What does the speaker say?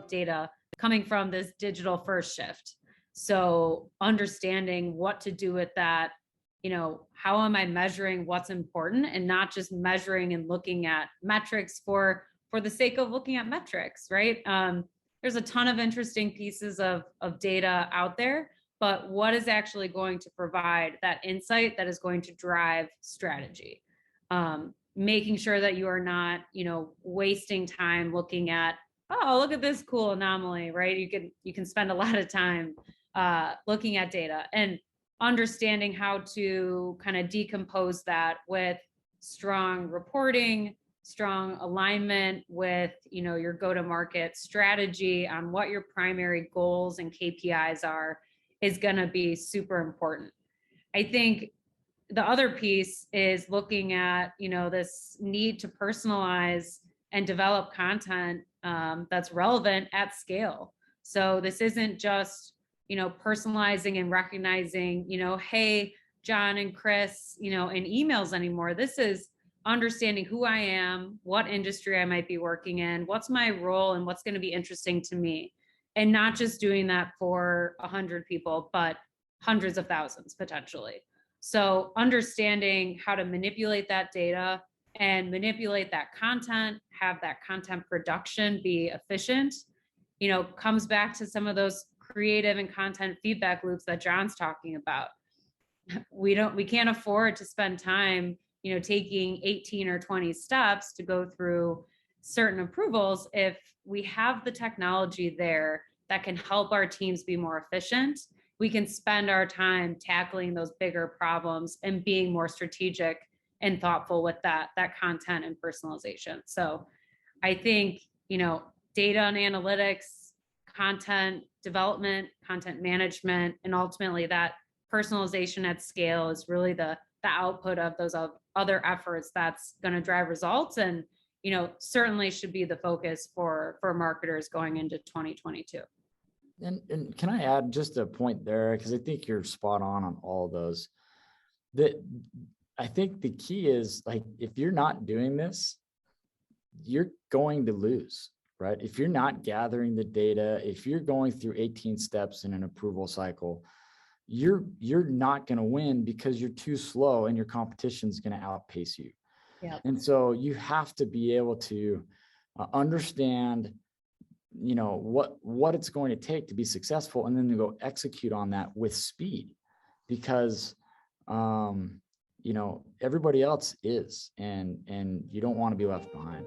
data coming from this digital first shift. So understanding what to do with that, how am I measuring what's important, and not just measuring and looking at metrics for the sake of looking at metrics, right? There's a ton of interesting pieces of data out there, but what is actually going to provide that insight that is going to drive strategy? Making sure that you are not, wasting time looking at, oh, look at this cool anomaly, right? You can spend a lot of time looking at data and understanding how to kind of decompose that with strong reporting, strong alignment with, your go-to-market strategy on what your primary goals and KPIs are, is going to be super important. I think the other piece is looking at, this need to personalize and develop content that's relevant at scale. So this isn't just, personalizing and recognizing, hey, John and Chris, in emails anymore. This is understanding who I am, what industry I might be working in, what's my role, and what's going to be interesting to me. And not just doing that for 100 people, but hundreds of thousands potentially. So understanding how to manipulate that data and manipulate that content, have that content production be efficient, comes back to some of those creative and content feedback loops that John's talking about. We can't afford to spend time, taking 18 or 20 steps to go through certain approvals if we have the technology there that can help our teams be more efficient. We can spend our time tackling those bigger problems and being more strategic and thoughtful with that content and personalization. So I think, data and analytics, content development, content management, and ultimately that personalization at scale is really the output of those other efforts that's going to drive results, and certainly should be the focus for marketers going into 2022. And can I add just a point there, because I think you're spot on all of those. That I think the key is, like, if you're not doing this, you're going to lose, right? If you're not gathering the data, if you're going through 18 steps in an approval cycle, you're not going to win because you're too slow and your competition is going to outpace you. Yeah. And so you have to be able to understand, what it's going to take to be successful, and then to go execute on that with speed, because everybody else is, and you don't want to be left behind.